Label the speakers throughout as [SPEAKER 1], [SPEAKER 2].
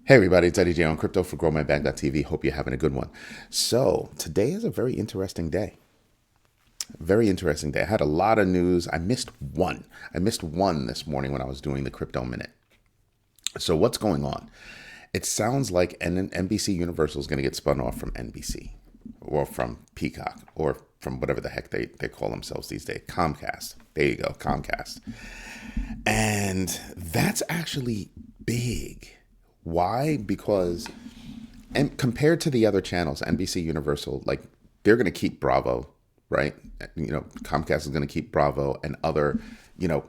[SPEAKER 1] Hey everybody, it's Eddie J on Crypto for GrowMyBag.tv. Hope you're having a good one. So today is a very interesting day. Very interesting day. I had a lot of news. I missed one. I missed one this morning when I was doing the Crypto Minute. So what's going on? It sounds like NBC Universal is going to get spun off from NBC or from Peacock or from whatever the heck they call themselves these days. Comcast. There you go, Comcast. And that's actually big. Why? Because and compared to the other channels, NBC Universal, like they're going to keep Bravo, right? Comcast is going to keep Bravo and other,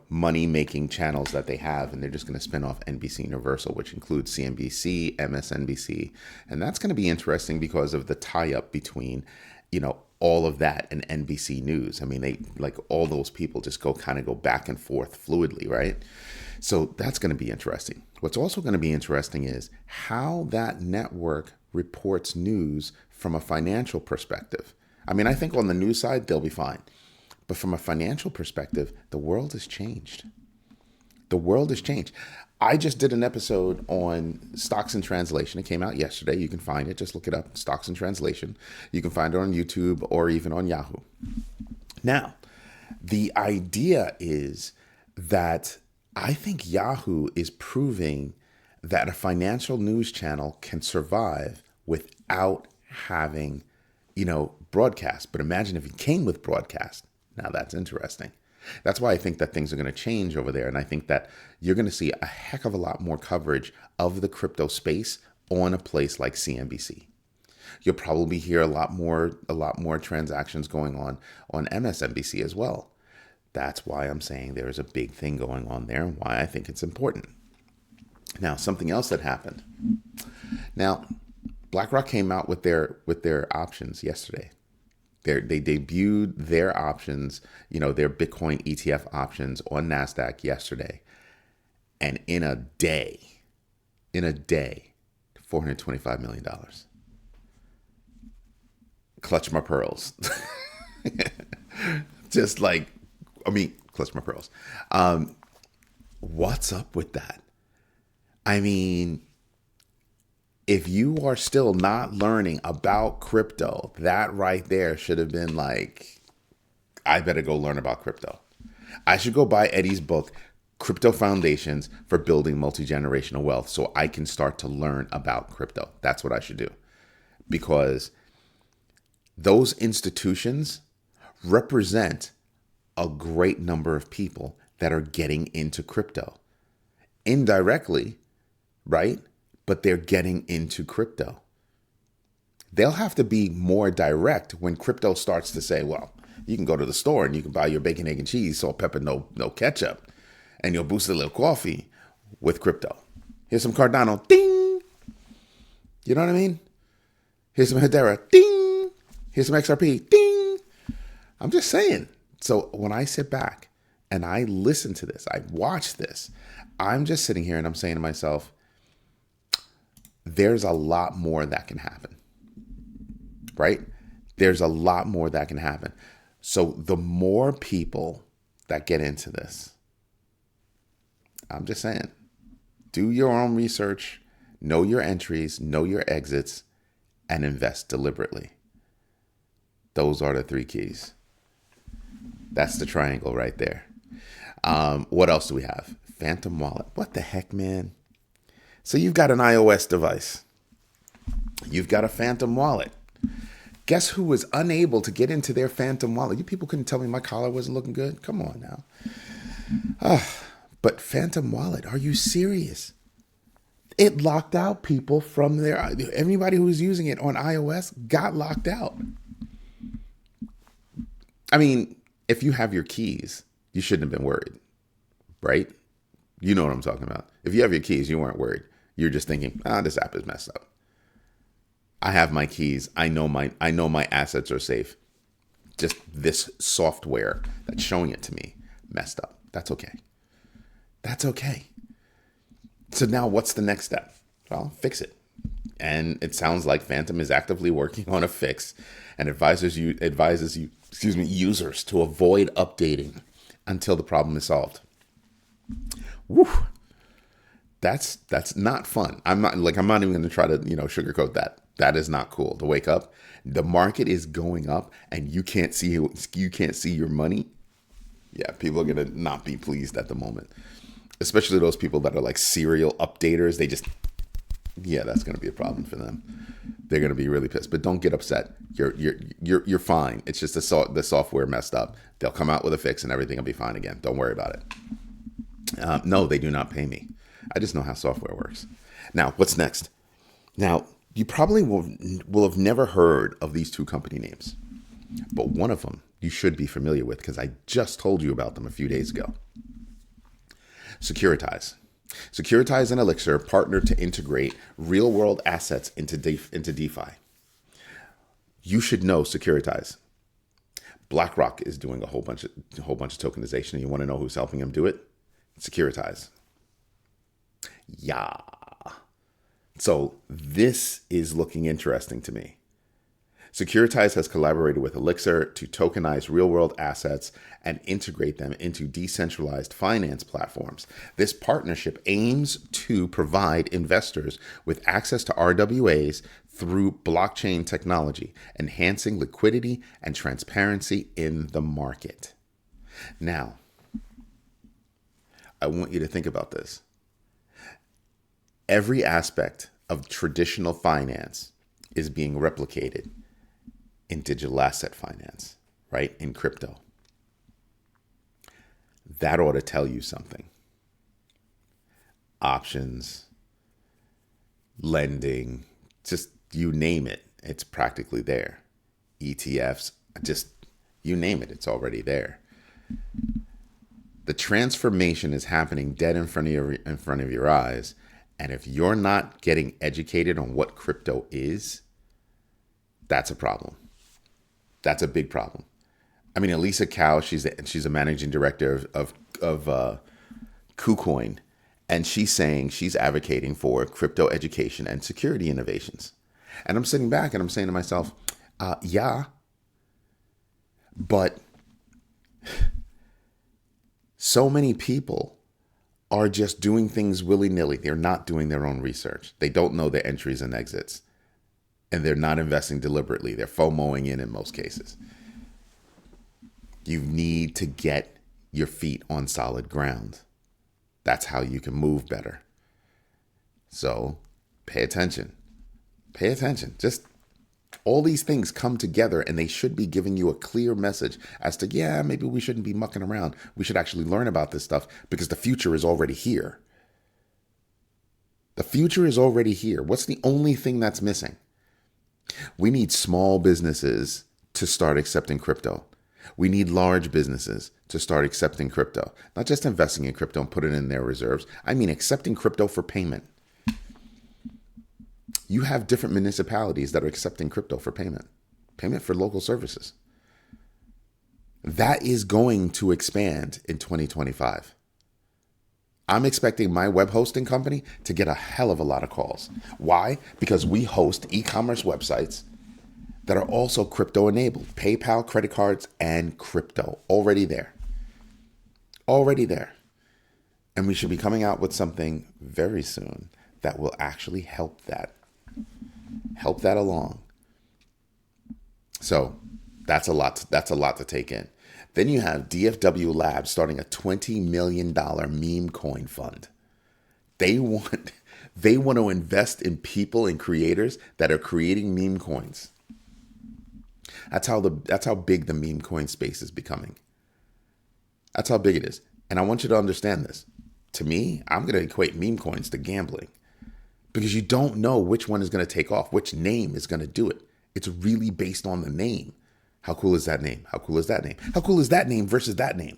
[SPEAKER 1] money making channels that they have. And they're just going to spin off NBC Universal, which includes CNBC, MSNBC. And that's going to be interesting because of the tie up between, all of that and NBC News. I mean, they like all those people just go back and forth fluidly, right? So that's going to be interesting. What's also going to be interesting is how that network reports news from a financial perspective. I mean, I think on the news side, they'll be fine. But from a financial perspective, the world has changed. The world has changed. I just did an episode on stocks in translation. It came out yesterday. You can find it. Just look it up, stocks in translation. You can find it on YouTube or even on Yahoo. Now, the idea is that I think Yahoo is proving that a financial news channel can survive without having, broadcast. But imagine if it came with broadcast. Now that's interesting. That's why I think that things are going to change over there. And I think that you're going to see a heck of a lot more coverage of the crypto space on a place like CNBC. You'll probably hear a lot more transactions going on MSNBC as well. That's why I'm saying there is a big thing going on there and why I think it's important. Now, something else that happened. Now, BlackRock came out with their options yesterday. They debuted their options, their Bitcoin ETF options on Nasdaq yesterday. And in a day, $425 million. Clutch my pearls. Clutch my pearls. What's up with that? I mean, if you are still not learning about crypto, that right there should have been like, I better go learn about crypto. I should go buy Eddie's book, Crypto Foundations for Building Multi-Generational Wealth, so I can start to learn about crypto. That's what I should do. Because those institutions represent a great number of people that are getting into crypto. Indirectly, right? But they're getting into crypto. They'll have to be more direct when crypto starts to say, well, you can go to the store and you can buy your bacon, egg, and cheese, salt, pepper, no ketchup. And you'll boost a little coffee with crypto. Here's some Cardano, ding. You know what I mean? Here's some Hedera, ding. Here's some XRP, ding. I'm just saying. So when I sit back and I listen to this, I watch this, I'm just sitting here and I'm saying to myself, there's a lot more that can happen, right? There's a lot more that can happen. So the more people that get into this, I'm just saying, do your own research, know your entries, know your exits, and invest deliberately. Those are the three keys. That's the triangle right there. What else do we have? Phantom Wallet. What the heck, man? So you've got an iOS device. You've got a Phantom Wallet. Guess who was unable to get into their Phantom Wallet? You people couldn't tell me my collar wasn't looking good. Come on now. But Phantom Wallet, are you serious? It locked out people from their, everybody who was using it on iOS got locked out. I mean, if you have your keys, you shouldn't have been worried, right? You know what I'm talking about. If you have your keys, you weren't worried. You're just thinking, this app is messed up. I have my keys. I know my assets are safe. Just this software that's showing it to me messed up. That's okay. That's okay. So now what's the next step? Well, fix it. And it sounds like Phantom is actively working on a fix and advises users to avoid updating until the problem is solved. Woo. That's not fun. I'm not even going to try to, sugarcoat that. That is not cool to wake up. The market is going up and you can't see your money. Yeah, people are going to not be pleased at the moment. Especially those people that are like serial updaters. That's going to be a problem for them. They're going to be really pissed. But don't get upset. You're fine. It's just the software messed up. They'll come out with a fix and everything will be fine again. Don't worry about it. No, they do not pay me. I just know how software works. Now, what's next? Now, you probably will have never heard of these two company names, but one of them you should be familiar with because I just told you about them a few days ago. Securitize. Securitize and Elixir partnered to integrate real-world assets into DeFi. You should know Securitize. BlackRock is doing a whole bunch of tokenization. You want to know who's helping them do it? Securitize. Yeah. So this is looking interesting to me. Securitize has collaborated with Elixir to tokenize real-world assets and integrate them into decentralized finance platforms. This partnership aims to provide investors with access to RWAs through blockchain technology, enhancing liquidity and transparency in the market. Now, I want you to think about this. Every aspect of traditional finance is being replicated in digital asset finance, right? In crypto. That ought to tell you something. Options, lending, just you name it, it's practically there. ETFs, just you name it, it's already there. The transformation is happening dead in front of your eyes. And if you're not getting educated on what crypto is, that's a problem. That's a big problem. I mean, Alicia Kao, she's a managing director of Kucoin, and she's saying she's advocating for crypto education and security innovations. And I'm sitting back and I'm saying to myself, yeah, but so many people are just doing things willy-nilly. They're not doing their own research. They don't know their entries and exits. And they're not investing deliberately. They're FOMOing in most cases. You need to get your feet on solid ground. That's how you can move better. So pay attention. Pay attention. Just all these things come together and they should be giving you a clear message as to, yeah, maybe we shouldn't be mucking around. We should actually learn about this stuff because the future is already here. The future is already here. What's the only thing that's missing? We need small businesses to start accepting crypto. We need large businesses to start accepting crypto, not just investing in crypto and put it in their reserves. I mean, accepting crypto for payment. You have different municipalities that are accepting crypto for payment for local services. That is going to expand in 2025. I'm expecting my web hosting company to get a hell of a lot of calls. Why? Because we host e-commerce websites that are also crypto enabled. PayPal, credit cards, and crypto. Already there. Already there. And we should be coming out with something very soon that will actually help that. Help that along. So that's a lot to take in. Then you have DWF Labs starting a $20 million meme coin fund. They want to invest in people and creators that are creating meme coins. That's how big the meme coin space is becoming. That's how big it is. And I want you to understand this. To me, I'm going to equate meme coins to gambling because you don't know which one is going to take off, which name is going to do it. It's really based on the name. How cool is that name? How cool is that name? How cool is that name versus that name?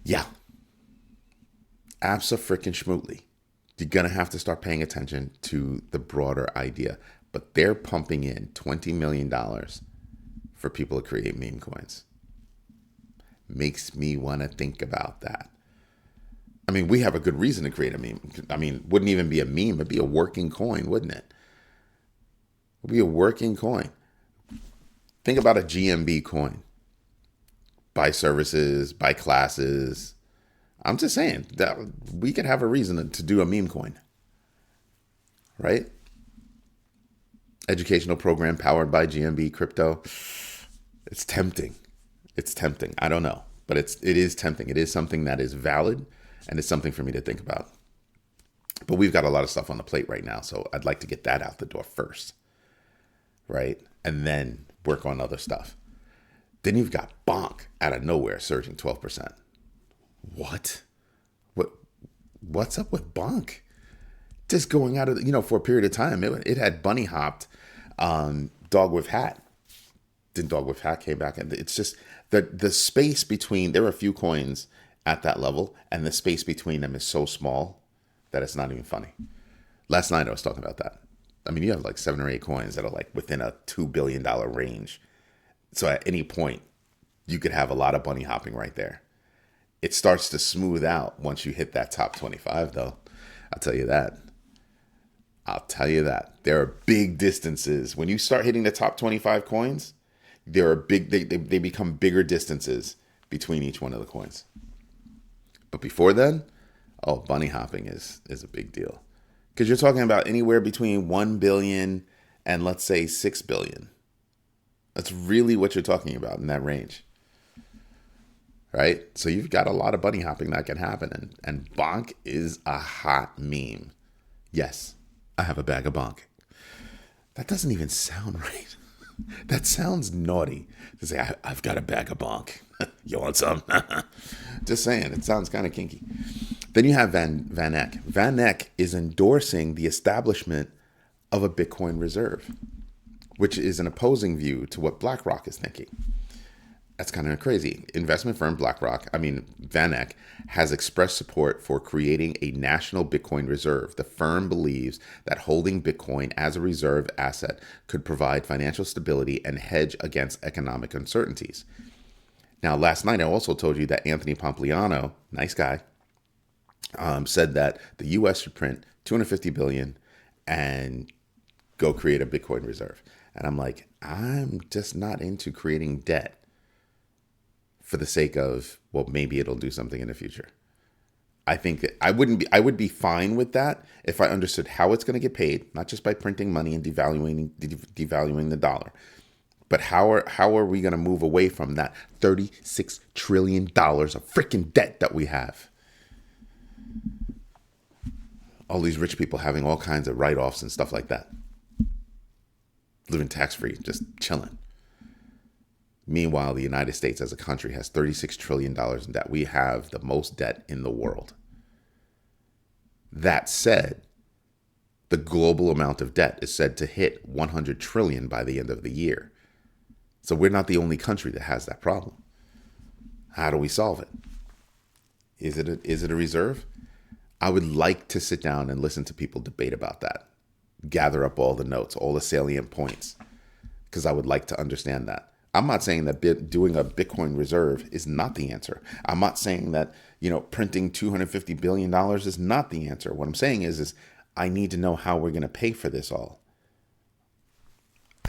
[SPEAKER 1] Yeah. Abso-freaking-schmootly. You're going to have to start paying attention to the broader idea. But they're pumping in $20 million for people to create meme coins. Makes me want to think about that. I mean, we have a good reason to create a meme. I mean, wouldn't even be a meme. It'd be a working coin, wouldn't it? It'd be a working coin. Think about a GMB coin. Buy services, buy classes, I'm just saying that we could have a reason to do a meme coin, right? Educational program powered by GMB crypto. It's tempting. It's tempting. I don't know, but it is tempting. It is something that is valid, and it's something for me to think about. But we've got a lot of stuff on the plate right now, so I'd like to get that out the door first, right? And then work on other stuff. Then you've got BONK out of nowhere surging 12%. What? What's up with BONK? Just going out of, for a period of time, it had bunny hopped Dog with Hat. Then Dog with Hat came back, and it's just the space between, there are a few coins at that level, and the space between them is so small that it's not even funny. Last night I was talking about that. I mean, you have like 7 or 8 coins that are like within a $2 billion range. So at any point, you could have a lot of bunny hopping right there. It starts to smooth out once you hit that top 25, though. I'll tell you that. There are big distances. When you start hitting the top 25 coins, there are they become bigger distances between each one of the coins. But before then, bunny hopping is a big deal. Because you're talking about anywhere between 1 billion and let's say 6 billion. That's really what you're talking about in that range. Right? So you've got a lot of bunny hopping that can happen. And BONK is a hot meme. Yes, I have a bag of BONK. That doesn't even sound right. That sounds naughty to say, I've got a bag of BONK. You want some? Just saying, it sounds kind of kinky. Then you have VanEck. VanEck is endorsing the establishment of a Bitcoin reserve, which is an opposing view to what BlackRock is thinking. That's kind of crazy. Investment firm VanEck has expressed support for creating a national Bitcoin reserve. The firm believes that holding Bitcoin as a reserve asset could provide financial stability and hedge against economic uncertainties. Now, last night I also told you that Anthony Pompliano, nice guy, said that the U.S. should print $250 billion and go create a Bitcoin reserve. And I'm like, I'm just not into creating debt for the sake of, well, maybe it'll do something in the future. I think that I would be fine with that if I understood how it's going to get paid, not just by printing money and devaluing the dollar, but how are we going to move away from that $36 trillion of freaking debt that we have? All these rich people having all kinds of write-offs and stuff like that. Living tax-free, just chilling. Meanwhile, the United States as a country has $36 trillion in debt. We have the most debt in the world. That said, the global amount of debt is said to hit 100 trillion by the end of the year. So we're not the only country that has that problem. How do we solve it? Is it a reserve? I would like to sit down and listen to people debate about that. Gather up all the notes, all the salient points, because I would like to understand that. I'm not saying that doing a Bitcoin reserve is not the answer. I'm not saying that, printing $250 billion is not the answer. What I'm saying is I need to know how we're going to pay for this all.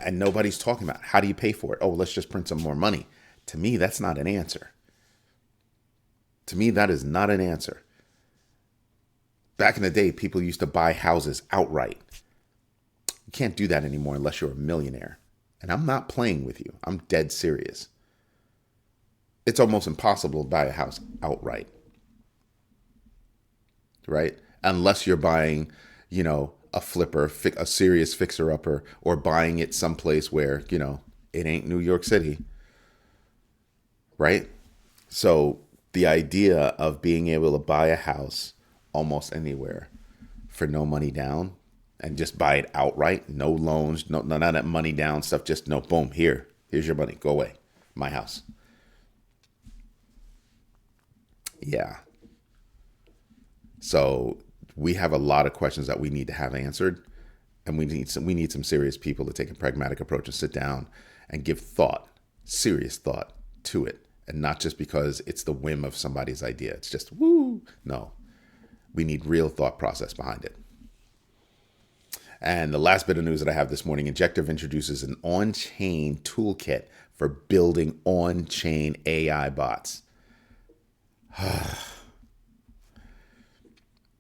[SPEAKER 1] And nobody's talking about how do you pay for it? Oh, let's just print some more money. To me, that's not an answer. To me, that is not an answer. Back in the day, people used to buy houses outright. You can't do that anymore unless you're a millionaire. And I'm not playing with you. I'm dead serious. It's almost impossible to buy a house outright. Right? Unless you're buying, a flipper, a serious fixer-upper, or buying it someplace where, it ain't New York City. Right? So the idea of being able to buy a house almost anywhere for no money down, and just buy it outright, no loans, no none of that money down stuff, just no, boom, here's your money, go away, my house. Yeah. So we have a lot of questions that we need to have answered, and we need some serious people to take a pragmatic approach and sit down and give serious thought to it, and not just because it's the whim of somebody's idea. It's just woo. No, we need real thought process behind it. And the last bit of news that I have this morning, Injective introduces an on-chain toolkit for building on-chain AI bots.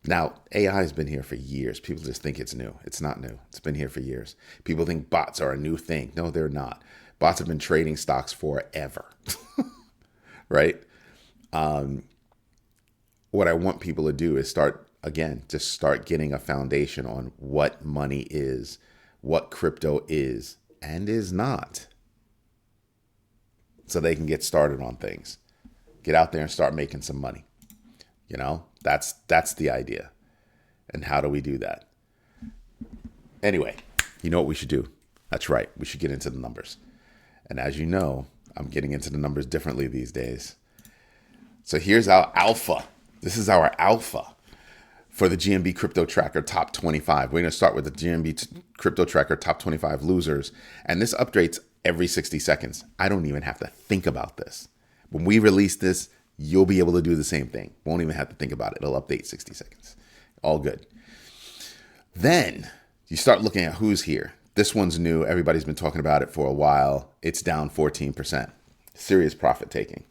[SPEAKER 1] Now, AI has been here for years. People just think it's new. It's not new. It's been here for years. People think bots are a new thing. No, they're not. Bots have been trading stocks forever, right? What I want people to do is just start getting a foundation on what money is, what crypto is and is not, so they can get started on things. Get out there and start making some money. That's the idea. And how do we do that? Anyway, you know what we should do? That's right. We should get into the numbers. And as you know, I'm getting into the numbers differently these days. So here's our alpha. This is our alpha for the GMB Crypto Tracker Top 25. We're going to start with the GMB Crypto Tracker Top 25 losers. And this updates every 60 seconds. I don't even have to think about this. When we release this, you'll be able to do the same thing. Won't even have to think about it. It'll update 60 seconds. All good. Then you start looking at who's here. This one's new. Everybody's been talking about it for a while. It's down 14%. Serious profit taking.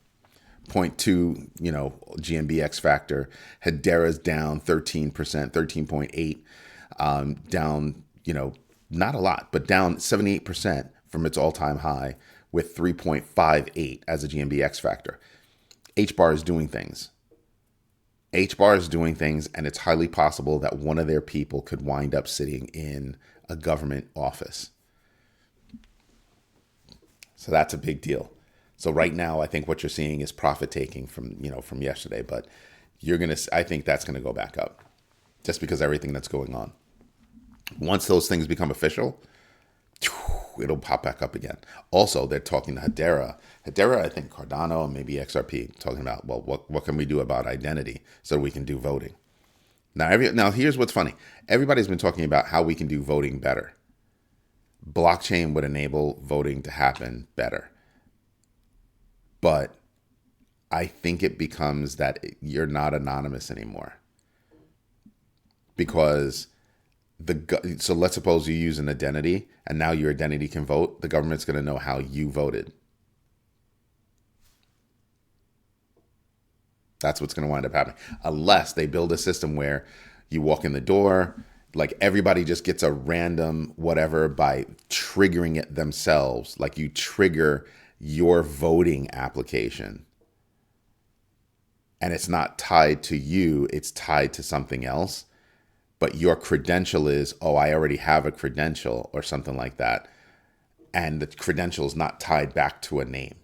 [SPEAKER 1] 0.2, GMB X factor. Hedera's down 13%, 13.8. Down, not a lot, but down 78% from its all-time high with 3.58 as a GMB X factor. HBAR is doing things. HBAR is doing things, and it's highly possible that one of their people could wind up sitting in a government office. So that's a big deal. So right now, I think what you're seeing is profit taking from yesterday, but I think that's going to go back up just because everything that's going on. Once those things become official, it'll pop back up again. Also, they're talking to Hedera. Hedera, I think Cardano and maybe XRP talking about, well, what can we do about identity so we can do voting? Now here's what's funny. Everybody's been talking about how we can do voting better. Blockchain would enable voting to happen better. But I think it becomes that you're not anonymous anymore. Because so let's suppose you use an identity and now your identity can vote. The government's going to know how you voted. That's what's going to wind up happening. Unless they build a system where you walk in the door, like everybody just gets a random whatever by triggering it themselves. Like you trigger your voting application. And it's not tied to you, it's tied to something else. But your credential is, I already have a credential or something like that. And the credential is not tied back to a name.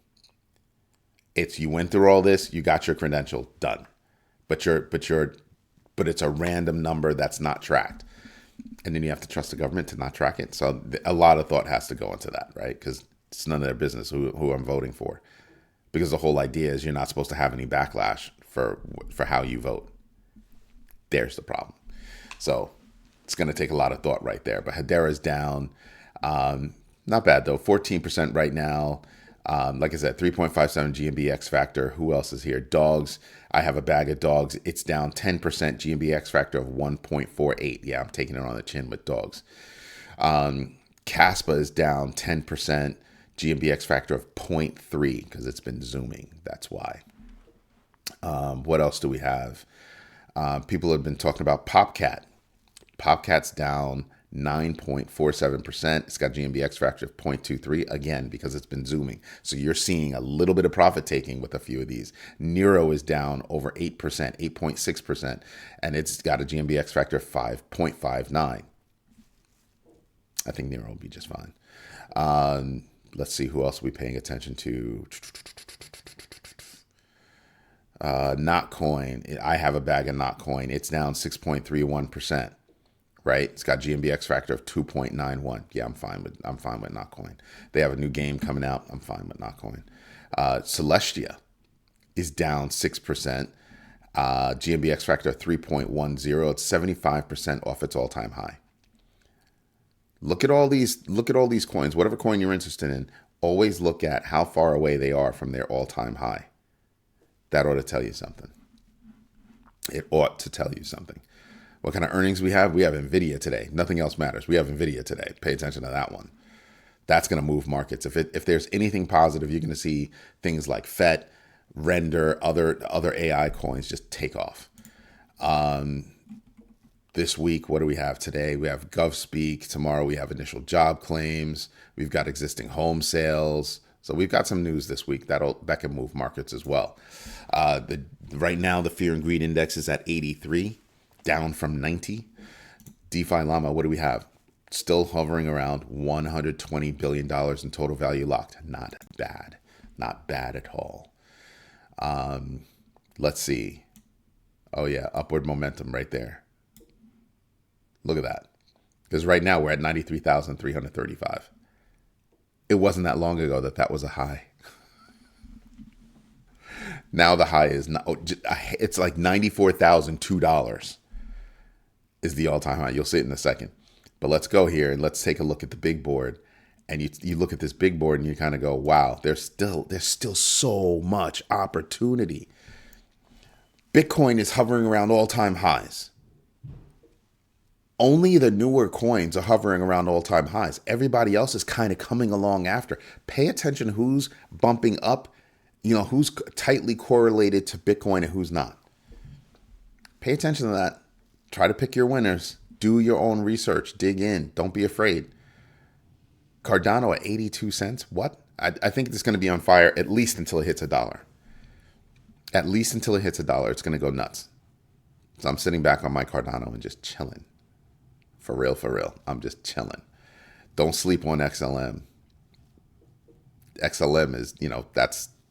[SPEAKER 1] It's you went through all this, you got your credential, done. But it's a random number that's not tracked. And then you have to trust the government to not track it. So a lot of thought has to go into that, right? Because it's none of their business who I'm voting for. Because the whole idea is you're not supposed to have any backlash for how you vote. There's the problem. So it's going to take a lot of thought right there. But Hedera's down. Not bad, though. 14% right now. Like I said, 3.57 GMB X factor. Who else is here? Dogs. I have a bag of dogs. It's down 10%. GMB X factor of 1.48. Yeah, I'm taking it on the chin with dogs. Caspa is down 10%. GMB X factor of 0.3 because it's been zooming. That's why. What else do we have? People have been talking about PopCat. PopCat's down 9.47%. It's got GMB X factor of 0.23, again, because it's been zooming. So you're seeing a little bit of profit taking with a few of these. Nero is down over 8%, 8.6%, and it's got a GMB X factor of 5.59. I think Nero will be just fine. Let's see who else are we paying attention to. Notcoin. I have a bag of Notcoin. It's down 6.31%. Right? It's got GMB X factor of 2.91. Yeah, I'm fine with Notcoin. They have a new game coming out. I'm fine with Notcoin. Celestia is down 6%. GMB X factor of 3.10. It's 75% off its all-time high. Look at all these coins. Whatever coin you're interested in, always look at how far away they are from their all-time high. That ought to tell you something. It ought to tell you something. What kind of earnings we have? We have NVIDIA today. Nothing else matters. We have NVIDIA today. Pay attention to that one. That's going to move markets. If there's anything positive, you're going to see things like Render, other AI coins just take off. This week, what do we have today? We have GovSpeak. Tomorrow we have initial job claims. We've got existing home sales. So we've got some news this week that can move markets as well. Right now, the Fear and Greed Index is at 83, down from 90. DeFi Llama, what do we have? Still hovering around $120 billion in total value locked. Not bad. Not bad at all. Let's see. Oh, yeah, upward momentum right there. Look at that. Because right now we're at 93,335. It wasn't that long ago that was a high. Now the high is it's like $94,002 is the all-time high. You'll see it in a second. But let's go here and let's take a look at the big board. And you look at this big board and you kind of go, wow, there's still so much opportunity. Bitcoin is hovering around all-time highs. Only the newer coins are hovering around all-time highs. Everybody else is kind of coming along after. Pay attention who's bumping up, who's tightly correlated to Bitcoin and who's not. Pay attention to that. Try to pick your winners. Do your own research. Dig in. Don't be afraid. Cardano at 82 cents. What? I think it's going to be on fire at least until it hits $1. At least until it hits $1, it's going to go nuts. So I'm sitting back on my Cardano and just chilling. For real. I'm just chilling. Don't sleep on XLM. XLM is,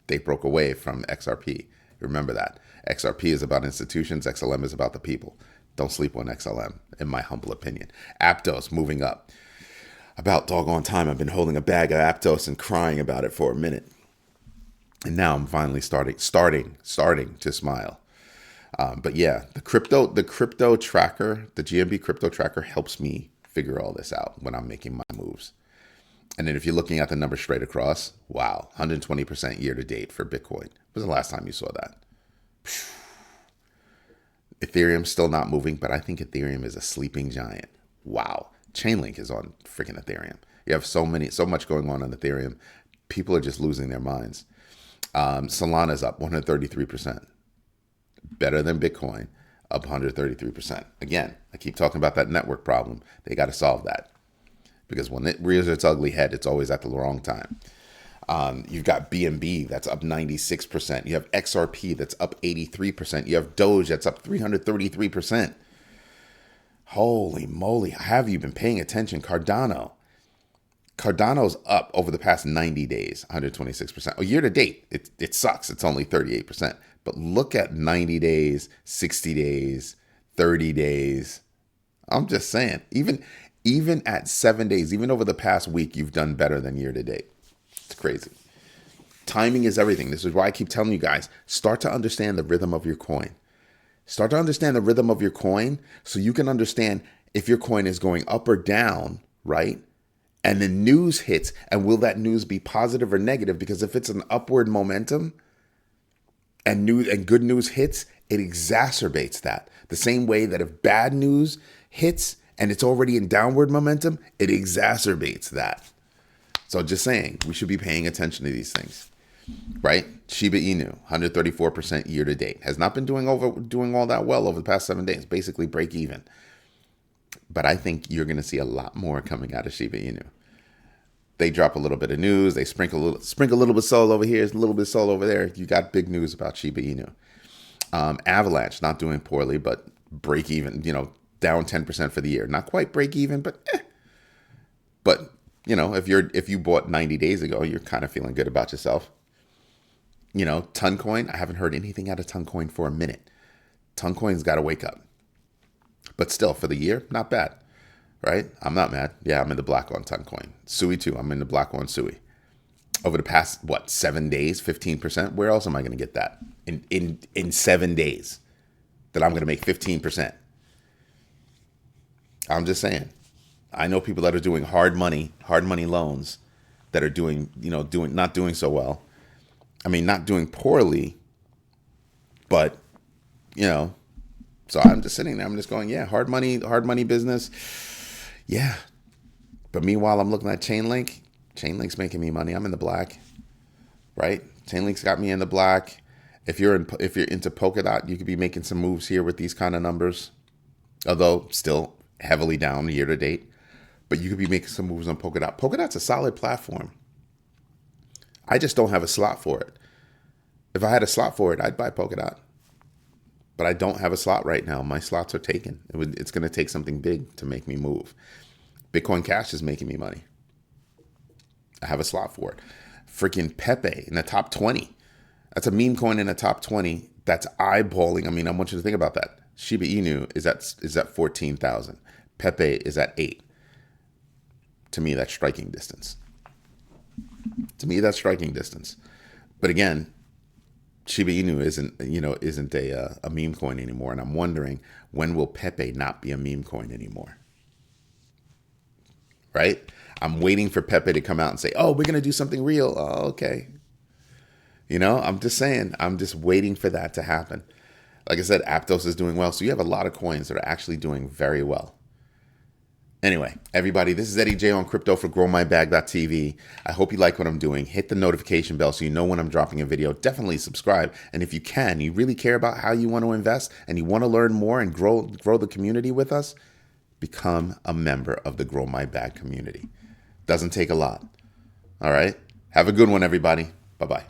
[SPEAKER 1] they broke away from XRP. Remember that. XRP is about institutions. XLM is about the people. Don't sleep on XLM, in my humble opinion. Aptos moving up. About doggone time, I've been holding a bag of Aptos and crying about it for a minute. And now I'm finally starting to smile. But yeah, the crypto tracker, the GMB crypto tracker helps me figure all this out when I'm making my moves. And then if you're looking at the numbers straight across, wow, 120% year to date for Bitcoin. When was the last time you saw that? Ethereum's still not moving, but I think Ethereum is a sleeping giant. Wow. Chainlink is on freaking Ethereum. You have so much going on Ethereum. People are just losing their minds. Solana's up 133%. Better than Bitcoin, up 133%. Again, I keep talking about that network problem. They got to solve that. Because when it rears its ugly head, it's always at the wrong time. You've got BNB that's up 96%. You have XRP that's up 83%. You have Doge that's up 333%. Holy moly, have you been paying attention? Cardano's up over the past 90 days, 126%. Oh, year to date, it sucks. It's only 38%. But look at 90 days, 60 days, 30 days. I'm just saying, even at 7 days, even over the past week, you've done better than year to date. It's crazy. Timing is everything. This is why I keep telling you guys, start to understand the rhythm of your coin. Start to understand the rhythm of your coin so you can understand if your coin is going up or down, right? And the news hits, and will that news be positive or negative? Because if it's an upward momentum and good news hits, it exacerbates that. The same way that if bad news hits and it's already in downward momentum, it exacerbates that. So just saying, we should be paying attention to these things, right? Shiba Inu, 134% year to date. Has not been doing all that well over the past 7 days, basically break even. But I think you're going to see a lot more coming out of Shiba Inu. They drop a little bit of news. They sprinkle a little bit soul over here, a little bit soul over there. You got big news about Shiba Inu. Avalanche, not doing poorly, but break even, down 10% for the year. Not quite break even, but But, if you bought 90 days ago, you're kind of feeling good about yourself. Toncoin, I haven't heard anything out of Toncoin for a minute. Toncoin's got to wake up. But still, for the year, not bad. Right? I'm not mad. Yeah, I'm in the black on Toncoin. Sui too. I'm in the black on Sui. Over the past, 7 days, 15%? Where else am I going to get that? In 7 days that I'm going to make 15%. I'm just saying. I know people that are doing hard money loans that are not doing so well. I mean, not doing poorly, but, so I'm just sitting there. I'm just going, yeah, hard money business. Yeah. But meanwhile, I'm looking at Chainlink. Chainlink's making me money. I'm in the black, right? Chainlink's got me in the black. If you're into Polkadot, you could be making some moves here with these kind of numbers. although still heavily down year to date. But you could be making some moves on Polkadot. Polkadot's a solid platform. I just don't have a slot for it. If I had a slot for it, I'd buy Polkadot. But I don't have a slot right now. My slots are taken. It's going to take something big to make me move. Bitcoin Cash is making me money. I have a slot for it. Freaking Pepe in the top 20. That's a meme coin in the top 20. That's eyeballing. I mean, I want you to think about that. Shiba Inu is at 14,000. Pepe is at 8. To me, that's striking distance. But again, Shiba Inu isn't a meme coin anymore, and I'm wondering, when will Pepe not be a meme coin anymore? Right? I'm waiting for Pepe to come out and say, "Oh, we're gonna do something real." Oh, okay. I'm just saying. I'm just waiting for that to happen. Like I said, Aptos is doing well, so you have a lot of coins that are actually doing very well. Anyway, everybody, this is Eddie J on crypto for growmybag.tv. I hope you like what I'm doing. Hit the notification bell so you know when I'm dropping a video. Definitely subscribe. And if you really care about how you want to invest and you want to learn more and grow the community with us, become a member of the Grow My Bag community. Doesn't take a lot. All right? Have a good one, everybody. Bye-bye.